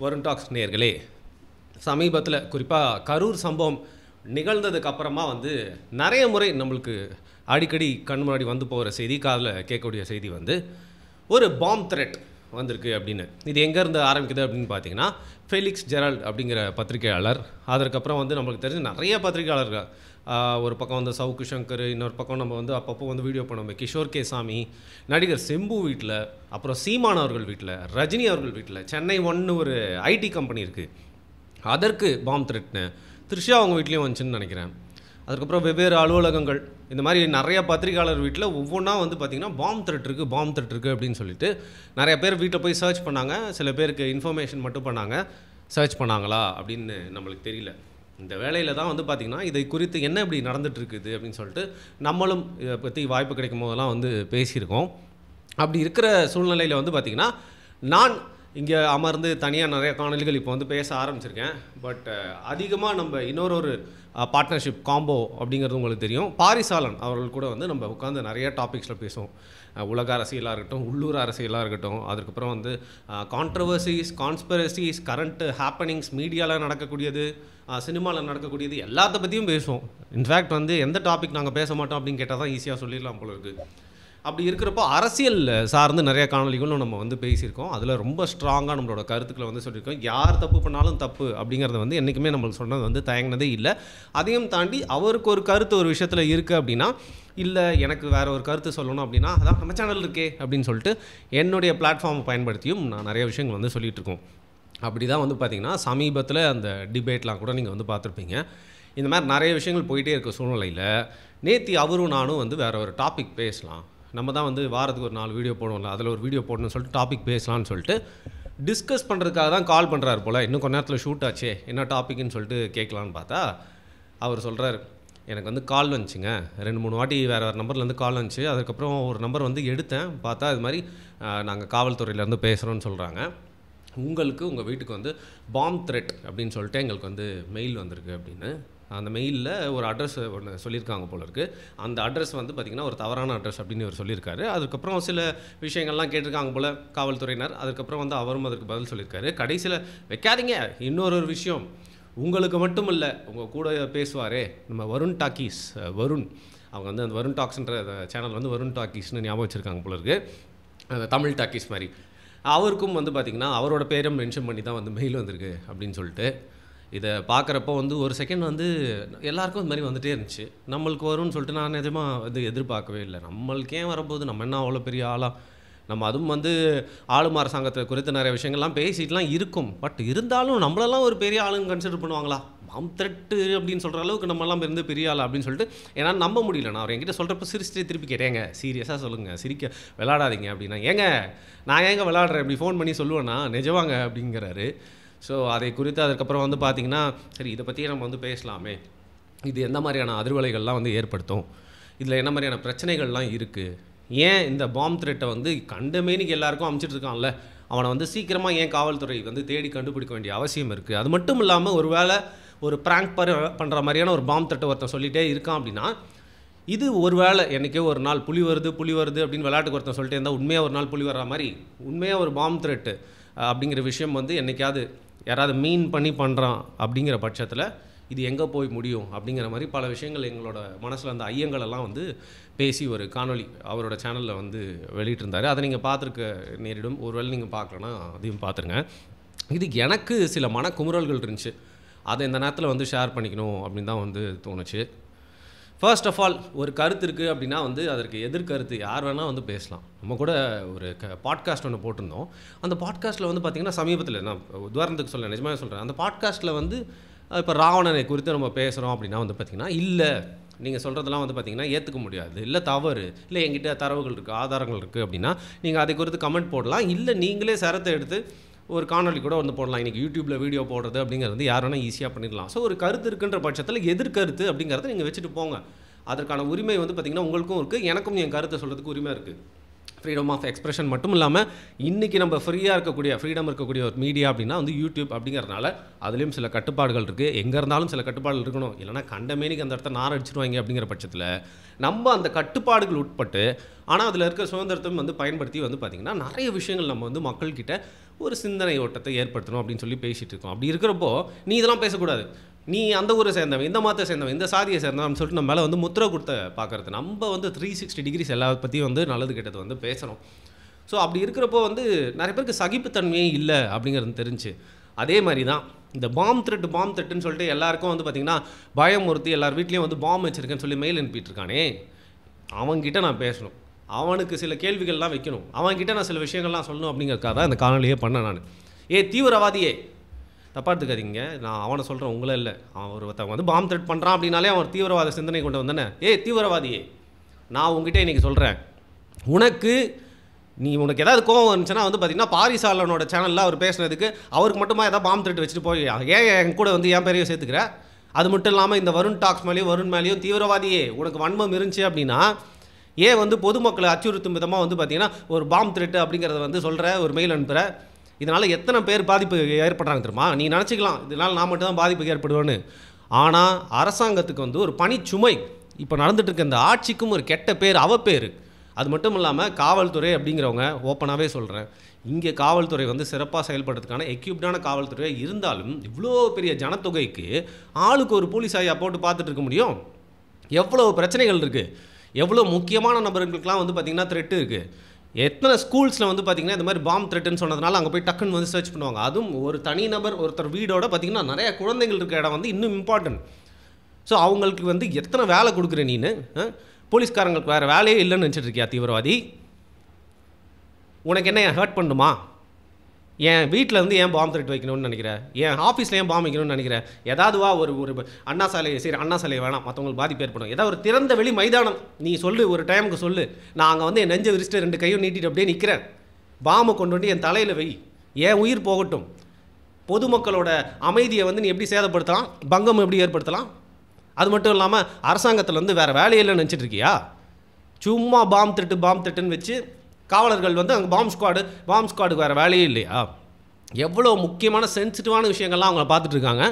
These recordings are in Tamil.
வருண் டாக்ஸ் நேயர்களே, சமீபத்தில் குறிப்பாக கரூர் சம்பவம் நிகழ்ந்ததுக்கு அப்புறமா வந்து நிறைய முறை நம்மளுக்கு அடிக்கடி கண் முன்னாடி வந்து போகிற செய்தி, காதில் கேட்கக்கூடிய செய்தி வந்து ஒரு பாம் த்ரெட் வந்திருக்கு அப்படின்னு. இது எங்கேருந்து ஆரம்பிக்குது அப்படின்னு பார்த்தீங்கன்னா, ஃபெலிக்ஸ் ஜெரால்ட் அப்படிங்கிற பத்திரிகையாளர், அதற்கப்புறம் வந்து நம்மளுக்கு தெரிஞ்ச நிறைய பத்திரிகையாளர்கள், ஒரு பக்கம் வந்து சவுக்கு சங்கர், இன்னொரு பக்கம் நம்ம வந்து அப்பப்போ வந்து வீடியோ பண்ணுவோம் கிஷோர் கே சாமி, நடிகர் செம்பு வீட்டில், அப்புறம் சீமான் அவர்கள் வீட்டில், ரஜினி அவர்கள் வீட்டில், சென்னை ஒன்று ஒரு ஐடி கம்பெனி இருக்குது, அதற்கு பாம் த்ரெட்னு த்ரிஷா அவங்க வீட்லேயும் வந்துச்சுன்னு நினைக்கிறேன். அதுக்கப்புறம் வெவ்வேறு அலுவலகங்கள், இந்த மாதிரி நிறைய பத்திரிகையாளர் வீட்டில் ஒவ்வொன்றா வந்து பார்த்திங்கன்னா பாம் த்ரெட் இருக்குது அப்படின்னு சொல்லிட்டு நிறைய பேர் வீட்டில் போய் சர்ச் பண்ணாங்க. சில பேருக்கு இன்ஃபர்மேஷன் மட்டும் பண்ணாங்க, சர்ச் பண்ணாங்களா அப்படின்னு நம்மளுக்கு தெரியல. இந்த வேலையில் தான் வந்து பார்த்திங்கன்னா இதை குறித்து என்ன இப்படி நடந்துகிட்ருக்குது அப்படின்னு சொல்லிட்டு நம்மளும் இதை பற்றி வாய்ப்பு கிடைக்கும் போதெல்லாம் வந்து பேசியிருக்கோம். அப்படி இருக்கிற சூழ்நிலையில் வந்து பார்த்திங்கன்னா நான் இங்கே அமர்ந்து தனியாக நிறைய காணொலிகள் இப்போ வந்து பேச ஆரம்பிச்சிருக்கேன். பட் அதிகமாக நம்ம இன்னொரு பார்ட்னர்ஷிப் காம்போ அப்படிங்கிறது உங்களுக்கு தெரியும். பாரிசாலன் அவர்கள் கூட வந்து நம்ம உட்காந்து நிறைய டாபிக்ஸில் பேசுவோம். உலக அரசியலாக இருக்கட்டும், உள்ளூர் அரசியலாக இருக்கட்டும், அதுக்கப்புறம் வந்து கான்ட்ரவர்சிஸ், கான்ஸ்பிரசிஸ், கரண்ட்டு ஹேப்பனிங்ஸ், மீடியாவில் நடக்கக்கூடியது, சினிமாவில் நடக்கக்கூடியது எல்லாத்த பற்றியும் பேசுவோம். இன்ஃபேக்ட் வந்து எந்த டாபிக் நாங்கள் பேச மாட்டோம் அப்படின்னு கேட்டால் தான் ஈஸியாக சொல்லிடலாம் போல இருக்குது. அப்படி இருக்கிறப்போ அரசியல் சார்ந்து நிறைய காணொலிகளும் நம்ம வந்து பேசியிருக்கோம். அதில் ரொம்ப ஸ்ட்ராங்காக நம்மளோட கருத்துக்களை வந்து சொல்லியிருக்கோம். யார் தப்பு பண்ணாலும் தப்பு அப்படிங்கிறத வந்து என்றைக்குமே நம்மளுக்கு சொன்னது வந்து தயங்கினதே இல்லை. அதையும் தாண்டி அவருக்கு ஒரு கருத்து ஒரு விஷயத்தில் இருக்குது அப்படின்னா, இல்லை எனக்கு வேறு ஒரு கருத்து சொல்லணும் அப்படின்னா, அதான் நம்ம சேனல் இருக்கே அப்படின்னு சொல்லிட்டு என்னுடைய பிளாட்ஃபார்மை பயன்படுத்தியும் நான் நிறைய விஷயங்கள் வந்து சொல்லிகிட்ருக்கோம். அப்படி தான் வந்து பார்த்திங்கன்னா சமீபத்தில் அந்த டிபேட்லாம் கூட நீங்கள் வந்து பார்த்துருப்பீங்க. இந்த மாதிரி நிறைய விஷயங்கள் போயிட்டே இருக்க சூழ்நிலையில் நேற்று அவரும் நானும் வந்து வேறு ஒரு டாபிக் பேசலாம், நம்ம தான் வந்து வாரத்துக்கு ஒரு 4 வீடியோ போடுவோம்ல, அதில் ஒரு வீடியோ போடணும்னு சொல்லிட்டு டாபிக் பேசலான்னு சொல்லிட்டு டிஸ்கஸ் பண்ணுறதுக்காக தான் கால் பண்ணுறாரு போல். இன்னும் கொஞ்ச நேரத்தில் ஷூட் ஆச்சே, என்ன டாபிக்னு சொல்லிட்டு கேட்கலான்னு பார்த்தா அவர் சொல்கிறார், எனக்கு வந்து கால் வந்துச்சுங்க, 2-3 வாட்டி வேறு நம்பர்லேருந்து கால் வந்துச்சு. அதுக்கப்புறம் ஒரு நம்பர் வந்து எடுத்தேன், பார்த்தா இது மாதிரி நாங்கள் காவல்துறையிலேருந்து பேசுகிறோன்னு சொல்கிறாங்க, உங்களுக்கு உங்கள் வீட்டுக்கு வந்து பாம் த்ரெட் அப்படின்னு சொல்லிட்டு எங்களுக்கு வந்து மெயில் வந்திருக்கு அப்படின்னு. அந்த மெயிலில் ஒரு அட்ரஸ் ஒன்று சொல்லியிருக்காங்க போல இருக்குது. அந்த அட்ரஸ் வந்து பார்த்திங்கன்னா ஒரு தவறான அட்ரஸ் அப்படின்னு அவர் சொல்லியிருக்காரு. அதுக்கப்புறம் சில விஷயங்கள்லாம் கேட்டிருக்காங்க போல் காவல்துறையினர். அதுக்கப்புறம் வந்து அவரும் அதற்கு பதில் சொல்லியிருக்காரு. கடைசியில் வைக்காதீங்க, இன்னொரு விஷயம், உங்களுக்கு மட்டும் இல்லை, உங்கள் கூட பேசுவாரே நம்ம வருண் டாக்கீஸ், வருண், அவங்க வந்து அந்த வருண் டாக்ஸ்ன்ற சேனல் வந்து வருண் டாக்கீஸ்னு ஞாபகம் வச்சுருக்காங்க போல இருக்குது, அந்த தமிழ் டாக்கீஸ் மாதிரி. அவருக்கும் வந்து பார்த்திங்கன்னா அவரோட பேரும் மென்ஷன் பண்ணி தான் வந்து மெயில் வந்திருக்கு அப்படின்னு சொல்லிட்டு. இதை பார்க்குறப்போ வந்து ஒரு செகண்ட் வந்து எல்லாருக்கும் இந்த மாதிரி வந்துகிட்டே இருந்துச்சு. நம்மளுக்கு வரும்னு சொல்லிட்டு நான் நிஜமாக வந்து எதிர்பார்க்கவே இல்லை. நம்மளுக்கு ஏன் வரப்போகுது, நம்ம என்ன அவ்வளோ பெரிய ஆளாக, நம்ம அதுவும் வந்து ஆளும் அரசாங்கத்தை குறித்து நிறைய விஷயங்கள்லாம் பேசிட்டுலாம் இருக்கும். பட் இருந்தாலும் நம்மளெல்லாம் ஒரு பெரிய ஆளுங்க கன்சிடர் பண்ணுவாங்களா, பாம் த்ரெட்டு அப்படின்னு சொல்கிற அளவுக்கு நம்மளாம் இருந்து பெரிய ஆள் அப்படின்னு சொல்லிட்டு என்னால் நம்ப முடியல. நான் அவர் என்கிட்ட சொல்கிறப்ப சிரிச்சுட்டு திருப்பி கேட்டேங்க, சீரியஸாக சொல்லுங்கள், சிரிக்க விளாடாதீங்க அப்படின்னா, ஏங்க நான் ஏங்க விளாட்றேன் இப்படி ஃபோன் பண்ணி சொல்லுவேன்னா, நிஜவாங்க அப்படிங்கிறாரு. ஸோ அதை குறித்து அதுக்கப்புறம் வந்து பார்த்திங்கன்னா, சரி இதை பற்றியே நம்ம வந்து பேசலாமே, இது எந்த மாதிரியான அதிர்வலைகள்லாம் வந்து ஏற்படுத்தும், இதில் என்ன மாதிரியான பிரச்சனைகள்லாம் இருக்குது, ஏன் இந்த பாம் த்ரெட்டை வந்து கண்டமேனிக்கு எல்லாருக்கும் அமுச்சிட்டு இருக்கான்ல, அவனை வந்து சீக்கிரமாக ஏன் காவல்துறை வந்து தேடி கண்டுபிடிக்க வேண்டிய அவசியம் இருக்குது, அது மட்டும் இல்லாமல் ஒரு வேளை ஒரு ப்ராங்க் பண்ணுற மாதிரியான ஒரு பாம் த்ரெட்டை ஒருத்தன் சொல்லிகிட்டே இருக்கான் அப்படின்னா, இது ஒரு வேளை என்றைக்கே ஒரு நாள் புலி வருது அப்படின்னு விளையாட்டுக்கு ஒருத்தன் சொல்லிட்டு இருந்தால் உண்மையாக ஒரு நாள் புலி வர்ற மாதிரி உண்மையாக ஒரு பாம் த்ரெட்டு அப்படிங்கிற விஷயம் வந்து என்றைக்காவது யாராவது மீன் பண்ணி பண்ணுறான் அப்படிங்கிற பட்சத்தில் இது எங்கே போய் முடியும் அப்படிங்கிற மாதிரி பல விஷயங்கள் எங்களோட மனசில் அந்த ஐயங்களெல்லாம் வந்து பேசி ஒரு காணொலி அவரோட சேனலில் வந்து வெளியிட்டிருந்தார். அதை நீங்கள் பார்த்துருக்க நேரிடும், ஒருவேளை நீங்கள் பார்க்கலன்னா அதையும் பார்த்துருங்க. இது எனக்கு சில மனக்குமுறல்கள் இருந்துச்சு, அதை இந்த நேரத்தில் வந்து ஷேர் பண்ணிக்கணும் அப்படின்னு தான் வந்து தோணுச்சு. ஃபர்ஸ்ட் ஆஃப் ஆல், ஒரு கருத்து இருக்குது அப்படின்னா வந்து அதற்கு எதிர்கருத்து யார் வேணால் வந்து பேசலாம். நம்ம கூட ஒரு பாட்காஸ்ட் ஒன்று போட்டிருந்தோம். அந்த பாட்காஸ்ட்டில் வந்து பார்த்திங்கன்னா சமீபத்தில், நான் உதாரணத்துக்கு சொல்ல நிஜமாக சொல்கிறேன், அந்த பாட்காஸ்ட்டில் வந்து இப்போ ராவணனை குறித்து நம்ம பேசுகிறோம் அப்படின்னா வந்து பார்த்திங்கன்னா, இல்லை நீங்கள் சொல்கிறதெல்லாம் வந்து பார்த்திங்கன்னா ஏற்றுக்க முடியாது, இல்லை தவறு, இல்லை என்கிட்ட தரவுகள் இருக்குது, ஆதாரங்கள் இருக்குது அப்படின்னா நீங்கள் அதை குறித்து கமெண்ட் போடலாம், இல்லை நீங்களே சரத்தை எடுத்து ஒரு காணொலி கூட வந்து போடலாம். இன்றைக்கி யூடியூப்பில் வீடியோ போடுறது அப்படிங்கிறது யார் வேணால் ஈஸியாக பண்ணிடலாம். ஸோ ஒரு கருத்து இருக்குன்ற பட்சத்தில் எதிர்கருத்து அப்படிங்கிறத நீங்கள் வச்சுட்டு போங்க. அதற்கான உரிமை வந்து பார்த்திங்கன்னா உங்களுக்கும் இருக்குது, எனக்கும் என் கருத்தை சொல்கிறதுக்கு உரிமை இருக்குது. ஃப்ரீடம் ஆஃப் எக்ஸ்பிரஷன் மட்டும் இல்லாமல் இன்றைக்கி நம்ம ஃப்ரீடம் இருக்கக்கூடிய ஒரு மீடியா அப்படின்னா வந்து யூடியூப் அப்படிங்கிறதுனால அதுலேயும் சில கட்டுப்பாடுகள் இருக்குது. எங்கே இருந்தாலும் சில கட்டுப்பாடுகள் இருக்கணும், இல்லைனா கண்டமேனிக்கு அந்த இடத்த நார் அடிச்சிருவாங்க அப்படிங்கிற பட்சத்தில் நம்ம அந்த கட்டுப்பாடுகள் உட்பட்டு ஆனால் அதில் இருக்க சுதந்திரத்தையும் வந்து பயன்படுத்தி வந்து பார்த்திங்கன்னா நிறைய விஷயங்கள் நம்ம வந்து மக்கள்கிட்ட ஒரு சிந்தனை ஓட்டத்தை ஏற்படுத்தணும் அப்படின்னு சொல்லி பேசிகிட்டு இருக்கோம். அப்படி இருக்கிறப்போ நீ இதெல்லாம் பேசக்கூடாது, நீ அந்த ஊரை சேர்ந்தவன், இந்த மதத்தை சேர்ந்தவன், இந்த சாதியை சேர்ந்தவன் சொல்லிட்டு நம்ம மேலே வந்து முத்திரை கொடுத்த பார்க்குறது. நம்ம வந்து 360 டிகிரிஸ் எல்லா பற்றியும் வந்து நல்லது கெட்டது வந்து பேசணும். ஸோ அப்படி இருக்கிறப்போ வந்து நிறைய பேருக்கு சகிப்புத்தன்மையே இல்லை அப்படிங்கிறது தெரிஞ்சு. அதே மாதிரி தான் இந்த பாம் த்ரெட்டுன்னு சொல்லிட்டு எல்லாருக்கும் வந்து பார்த்திங்கன்னா பயமுறுத்தி எல்லார் வீட்லேயும் வந்து பாம் வச்சுருக்கேன்னு சொல்லி மெயில் அனுப்பிட்டு இருக்கானே, அவன்கிட்ட நான் பேசணும், அவனுக்கு சில கேள்விகள்லாம் வைக்கணும், அவன்கிட்ட நான் சில விஷயங்கள்லாம் சொல்லணும் அப்படிங்கிறதுக்காக தான் இந்த காணொலியே பண்ணேன் நான். தீவிரவாதியே, தப்பாக எடுத்துக்காதீங்க, நான் அவனை சொல்கிறேன், உங்களே இல்லை. அவன் ஒருத்தவங்க வந்து பாம் த்ரெட் பண்ணுறான் அப்படின்னாலே அவன் தீவிரவாத சிந்தனை கொண்டு வந்தானே. தீவிரவாதியே, நான் உங்ககிட்ட இன்றைக்கி சொல்கிறேன், உனக்கு ஏதாவது கோவம் வந்துச்சுன்னா வந்து பார்த்திங்கன்னா பாரிசாலனோட சேனலில் அவர் பேசுனதுக்கு அவருக்கு மட்டுமா ஏதாவது பாம் த்ரெட் வச்சுட்டு போய் என் கூட வந்து என் பேரையும் சேர்த்துக்கிற? அது மட்டும் இல்லாமல் இந்த வருண் டாக்ஸ் மேலேயும் தீவிரவாதியே உனக்கு வன்மம் இருந்துச்சு அப்படின்னா வந்து பொதுமக்களை அச்சுறுத்தும் விதமாக வந்து பார்த்திங்கன்னா ஒரு பாம் த்ரெட் அப்படிங்கிறத வந்து சொல்கிற, ஒரு மெயில் அனுப்புகிற. இதனால் எத்தனை பேர் பாதிப்பு ஏற்படுறாங்க தெரியுமா? நீ நினச்சிக்கலாம் இதனால் நான் மட்டும் தான் பாதிப்புக்கு ஏற்படுவேன்னு. ஆனால் அரசாங்கத்துக்கு வந்து ஒரு பணிச்சுமை. இப்போ நடந்துட்டு இருக்க இந்த ஆட்சிக்கும் ஒரு கெட்ட பேர், அவப்பேர். அது மட்டும் இல்லாமல் காவல்துறை அப்படிங்கிறவங்க ஓப்பனாகவே சொல்கிறேன், இங்கே காவல்துறை வந்து சிறப்பாக செயல்படுறதுக்கான எக்யூப்டான காவல்துறையாக இருந்தாலும் இவ்வளோ பெரிய ஜனத்தொகைக்கு ஆளுக்கு ஒரு போலீஸ் ஐயா போட்டு பார்த்துட்டு இருக்க முடியும்? எவ்வளோ பிரச்சனைகள் இருக்குது, எவ்வளோ முக்கியமான நபர்களுக்கெலாம் வந்து பார்த்திங்கன்னா த்ரெட்டு இருக்குது. எத்தனை ஸ்கூல்ஸில் வந்து பார்த்திங்கன்னா இந்த மாதிரி பாம் த்ரெட்டுன்னு சொன்னதுனால அங்கே போய் டக்குன்னு வந்து சர்ச் பண்ணுவாங்க. அதுவும் ஒரு தனிநபர் ஒருத்தர் வீடோட பார்த்திங்கன்னா நிறையா குழந்தைகள் இருக்க இடம் வந்து இன்னும் இம்பார்ட்டன்ட். ஸோ அவங்களுக்கு வந்து எத்தனை வேலை கொடுக்குற நீனு? போலீஸ்காரங்களுக்கு வேறு வேலையே இல்லைன்னு நினச்சிட்டு இருக்கியா தீவிரவாதி? உனக்கு என்ன ஹர்ட் பண்ணுமா? என் வீட்டில் வந்து ஏன் பாம் த்ரெட் வைக்கணும்னு நினைக்கிறேன், என் ஆஃபீஸில் ஏன் பாம் வைக்கணும்னு நினைக்கிறேன்? ஏதாவதுவா ஒரு அண்ணா சாலை வேணாம், மற்றவங்களுக்கு பாதிப்பு ஏற்படும். ஏதாவது ஒரு திறந்த வெளி மைதானம் நீ சொல்லு, ஒரு டைமுக்கு சொல்லு, நான் அங்கே வந்து என் நெஞ்சை விரிச்சிட்டு 2 கையும் நீட்டிட்டு அப்படியே நிற்கிறேன், பாம்பை கொண்டு வந்து என் தலையில் வை, என் உயிர் போகட்டும். பொதுமக்களோட அமைதியை வந்து நீ எப்படி சேதப்படுத்தலாம், பங்கம் எப்படி ஏற்படுத்தலாம்? அது மட்டும் இல்லாமல் அரசாங்கத்தில் வந்து வேறு வேலையில்லைன்னு நினச்சிட்டு இருக்கியா? சும்மா பாம் த்ரெட்டுன்னு வச்சு காவலர்கள் வந்து அங்கே பாம் ஸ்குவாடுக்கு வேறு வேலையே இல்லையா? எவ்வளோ முக்கியமான சென்சிட்டிவான விஷயங்கள்லாம் அவங்கள பார்த்துட்ருக்காங்க.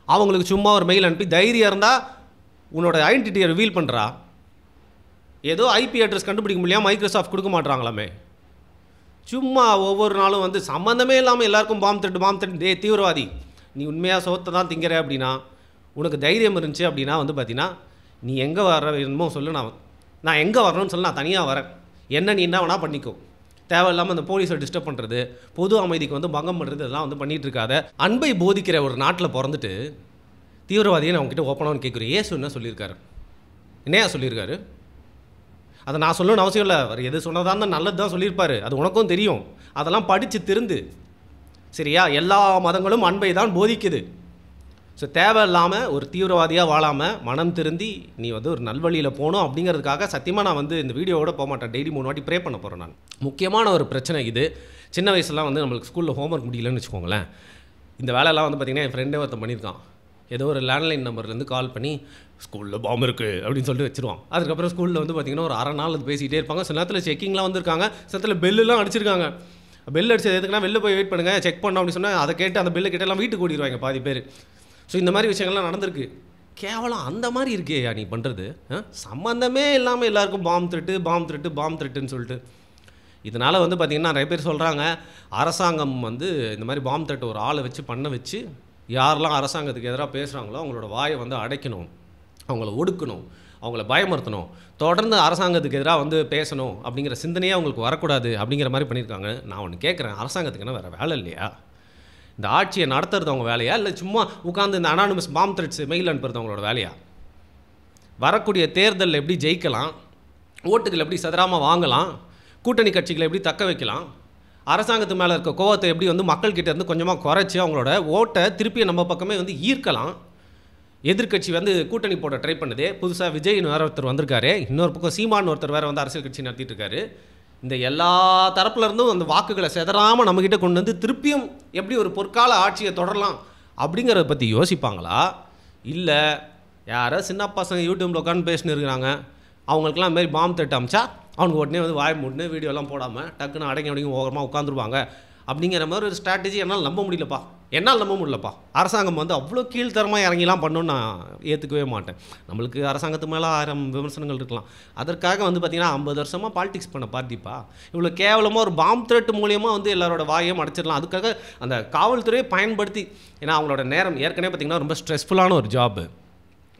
அவங்களுக்கு சும்மா ஒரு மெயில் அனுப்பி தைரியம் இருந்தால் உன்னோட ஐடென்டிட்டியை ரிவீல் பண்ணுறா. ஏதோ ஐபி அட்ரஸ் கண்டுபிடிக்க முடியாமல் மைக்ரோசாஃப்ட் கொடுக்க மாட்றாங்களாமே. சும்மா ஒவ்வொரு நாளும் வந்து சம்மந்தமே இல்லாமல் எல்லாருக்கும் பாம் த்ரெட். தீவிரவாதி, நீ உண்மையாக சோத்தை தான் திங்கிற அப்படின்னா, உனக்கு தைரியம் இருந்துச்சு அப்படின்னா வந்து பார்த்தீங்கன்னா நீ எங்கே வர என்னமோ சொல்லு, நான் எங்கே வரணும்னு சொல்லி நான் தனியாக வரேன், என்ன நீ என்ன வேணால் பண்ணிக்கோ. தேவையில்லாமல் அந்த போலீஸை டிஸ்டர்ப் பண்ணுறது, பொது அமைதிக்கு வந்து பங்கம் பண்ணுறது, இதெல்லாம் வந்து பண்ணிகிட்டு இருக்காத. அன்பை போதிக்கிற ஒரு நாட்டில் பிறந்துட்டு தீவிரவாதியை நான் உங்ககிட்ட ஓப்பனாக கேட்குறேன். ஏசு என்ன சொல்லியிருக்காரு, என்னையா சொல்லியிருக்காரு? அதை நான் சொல்லணும்னு அவசியம் இல்லை, அவர் எது சொன்னதான் தான் நல்லது தான் சொல்லியிருப்பார், அது உனக்கும் தெரியும். அதெல்லாம் படித்து திருந்து சரியா? எல்லா மதங்களும் அன்பை தான் போதிக்குது. ஸோ தேவையில்லாமல் ஒரு தீவிரவாதியாக வாழாமல் மனம் திருந்தி நீ வந்து ஒரு நல்வழியில் போகணும் அப்படிங்கிறதுக்காக சத்தியமாக நான் வந்து இந்த வீடியோவோட போக மாட்டேன். டெய்லி 3 வாட்டி ப்ரே பண்ண போகிறேன் நான். முக்கியமான ஒரு பிரச்சனை இது. சின்ன வயசுலாம் வந்து நம்மளுக்கு ஸ்கூலில் ஹோம்ஒர்க் முடியலன்னு வச்சுக்கோங்களேன். இந்த வேலையெல்லாம் வந்து பார்த்திங்கன்னா என் ஃப்ரெண்டே ஒருத்தன் பண்ணியிருக்கான். ஏதோ ஒரு லேண்ட்லைன் நம்பர்லேருந்து கால் பண்ணி ஸ்கூலில் பாம்பு இருக்குது அப்படின்னு சொல்லிட்டு வச்சுருவான். அதுக்கப்புறம் ஸ்கூலில் வந்து பார்த்திங்கன்னா ஒரு அரை நாள் அது பேசிகிட்டே இருப்பாங்க. சில நேரத்தில் செக்கிங்லாம் வந்துருக்காங்க, சில நேரத்தில் பெல்லாம் அடிச்சிருக்காங்க. பெல் அடிச்சது எதுக்குன்னா வெளில போய் வெயிட் பண்ணுங்கள், செக் பண்ணோம் அப்படின்னு சொன்னால் அதை கேட்டு அந்த பெல்லு கிட்டெல்லாம் வீட்டுக்கு ஓடிடுவாங்க பாதி பேர். ஸோ இந்த மாதிரி விஷயங்கள்லாம் நடந்திருக்கு. கேவலம் அந்த மாதிரி இருக்கேயா நீ பண்ணுறது? சம்மந்தமே இல்லாமல் எல்லாருக்கும் பாம் த்ரெட்டுன்னு சொல்லிட்டு. இதனால் வந்து பார்த்திங்கன்னா நிறைய பேர் சொல்கிறாங்க அரசாங்கம் வந்து இந்த மாதிரி பாம் த்ரெட் ஒரு ஆளை வச்சு பண்ண வச்சு யாரெல்லாம் அரசாங்கத்துக்கு எதிராக பேசுகிறாங்களோ அவங்களோட வாயை வந்து அடைக்கணும், அவங்கள ஒடுக்கணும், அவங்கள பயமுறுத்தணும், தொடர்ந்து அரசாங்கத்துக்கு எதிராக வந்து பேசணும் அப்படிங்கிற சிந்தனையே அவங்களுக்கு வரக்கூடாது அப்படிங்கிற மாதிரி பண்ணியிருக்காங்க. நான் ஒன்று கேட்குறேன், அரசாங்கத்துக்கு என்ன வேறு வேலை இல்லையா? இந்த ஆட்சியை நடத்துறது அவங்க வேலையா, இல்லை சும்மா உட்காந்து இந்த அனானிமஸ் பாம் த்ரெட்ஸ் மெயில் அனுப்புறது அவங்களோட வேலையா? வரக்கூடிய தேர்தலில் எப்படி ஜெயிக்கலாம், ஓட்டுகள் எப்படி சதராமல் வாங்கலாம், கூட்டணி கட்சிகளை எப்படி தக்க வைக்கலாம், அரசாங்கத்து மேலே இருக்க கோவத்தை எப்படி வந்து மக்கள்கிட்ட இருந்து கொஞ்சமாக குறைச்சி அவங்களோட ஓட்டை திருப்பி நம்ம பக்கமே வந்து ஈர்க்கலாம். எதிர்கட்சி வந்து கூட்டணி போட ட்ரை பண்ணுது. புதுசாக விஜய்னு வேறு ஒருத்தர் வந்திருக்காரு, இன்னொரு பக்கம் சீமான் ஒருத்தர் வேறு வந்து அரசியல் கட்சி நடத்திட்டு இருக்காரு. இந்த எல்லா தரப்புலேருந்தும் அந்த வாக்குகளை செதறாமல் நம்மக்கிட்ட கொண்டு வந்து திருப்பியும் எப்படி ஒரு பொற்கால ஆட்சியை தொடரலாம் அப்படிங்கிறத பற்றி யோசிப்பாங்களா? இல்லை யாரோ சின்ன பசங்க யூடியூப்பில் உட்காந்து பேசின்னு இருக்கிறாங்க, அவங்களுக்குலாம் இந்த மாதிரி பாம் த்ரெட் அமிச்சா அவனுக்கு உடனே வந்து வாய் மூடனே வீடியோலாம் போடாமல் டக்குன்னு அடங்கி ஓரமாக உட்காந்துருவாங்க அப்படிங்கிற மாதிரி ஒரு ஸ்ட்ராட்டஜி என்னால் நம்ப முடியலப்பா. என்னால் நம்ப முடியலப்பா. அரசாங்கம் வந்து அவ்வளோ கீழ்த்தரமாக இறங்கிலாம் பண்ணணும்னு நான் ஏற்றுக்கவே மாட்டேன். நம்மளுக்கு அரசாங்கத்து மேலே 1000 விமர்சனங்கள் இருக்கலாம். அதற்காக வந்து பார்த்திங்கன்னா 50 வருஷமாக பாலிடிக்ஸ் பண்ண பார்ட்டிப்பா இவ்வளோ கேவலமாக ஒரு பாம் த்ரெட் மூலியமாக வந்து எல்லாரோட வாயையும் அடைச்சிடலாம். அதுக்காக அந்த காவல்துறையை பயன்படுத்தி, ஏன்னா அவங்களோட நேரம் ஏற்கனவே பார்த்திங்கன்னா ரொம்ப ஸ்ட்ரெஸ்ஃபுல்லான ஒரு ஜாப்பு.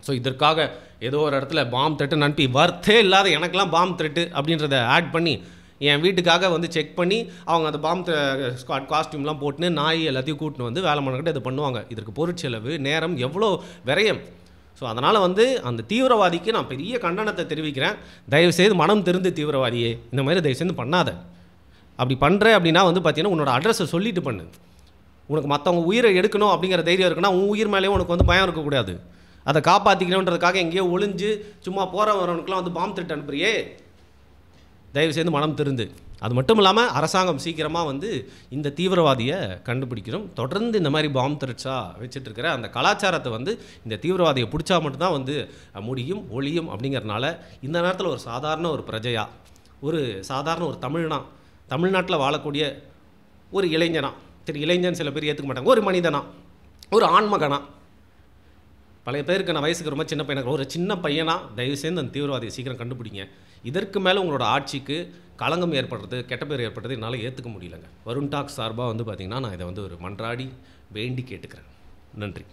ஸோ இதற்காக ஏதோ ஒரு இடத்துல பாம் த்ரெட்டுன்னு அனுப்பி வர்த்தே இல்லாத எனக்கெல்லாம் பாம் த்ரெட்டு அப்படின்றத ஆட் பண்ணி என் வீட்டுக்காக வந்து செக் பண்ணி அவங்க அந்த பாம் ஸ்குவாட் காஸ்டியூம்லாம் போட்டுன்னு நாய் எல்லாத்தையும் கூட்டின்னு வந்து வேலை பண்ணக்கிட்ட இதை பண்ணுவாங்க. இதற்கு பொருட்செலவு, நேரம், எவ்வளோ விரயம். ஸோ அதனால் வந்து அந்த தீவிரவாதிக்கு நான் பெரிய கண்டனத்தை தெரிவிக்கிறேன். தயவுசெய்து மனம் திருந்து தீவிரவாதியே இந்த மாதிரி தயவுசெய்து பண்ணாத. அப்படி பண்ணுற அப்படின்னா வந்து பார்த்தீங்கன்னா உன்னோட அட்ரஸை சொல்லிட்டு பண்ணு. உனக்கு மற்றவங்க உயிரை எடுக்கணும் அப்படிங்கிற தைரியம் இருக்குன்னா உன் உயிர் மேலேயும் உனக்கு வந்து பயம் இருக்கக்கூடாது. அதை காப்பாற்றிக்கணுன்றதுக்காக எங்கேயோ ஒளிஞ்சு சும்மா போகிற வரவனுக்குலாம் வந்து பாம் த்ரெட் அனுப்புறியே, தயவுசெய்து மனம் திருந்து. அது மட்டும் இல்லாமல் அரசாங்கம் சீக்கிரமாக வந்து இந்த தீவிரவாதியை கண்டுபிடிக்கணும். தொடர்ந்து இந்த மாதிரி பாம் த்ரெட்ஸாக வச்சுட்ருக்கிற அந்த கலாச்சாரத்தை வந்து இந்த தீவிரவாதியை பிடிச்சா மட்டும்தான் வந்து முடியும், ஒழியும். அப்படிங்கிறனால இந்த நேரத்தில் ஒரு சாதாரண ஒரு பிரஜையாக, ஒரு சாதாரண ஒரு தமிழ்நாட்டில் வாழக்கூடிய ஒரு இளைஞனா, சரி இளைஞன் சில பேர் ஏற்றுக்க மாட்டாங்க, ஒரு மனிதனா, ஒரு ஆண்மகனா, பழைய பேருக்கு நான் வயசுக்கு ரொம்ப சின்ன பையனாக ஒரு சின்ன பையனா தயவுசெய்து அந்த தீவிரவாதியை சீக்கிரம் கண்டுபிடிங்க. இதற்கு மேலே உங்களோட ஆட்சிக்கு களங்கம் ஏற்படுறது, கெட்ட பேர் ஏற்படுறது என்னால் ஏற்றுக்க முடியலைங்க. வருண் டாக்ஸ் சார்பாக வந்து பார்த்திங்கன்னா நான் இதை வந்து ஒரு மன்றாடி வேண்டி கேட்டுக்கிறேன். நன்றி.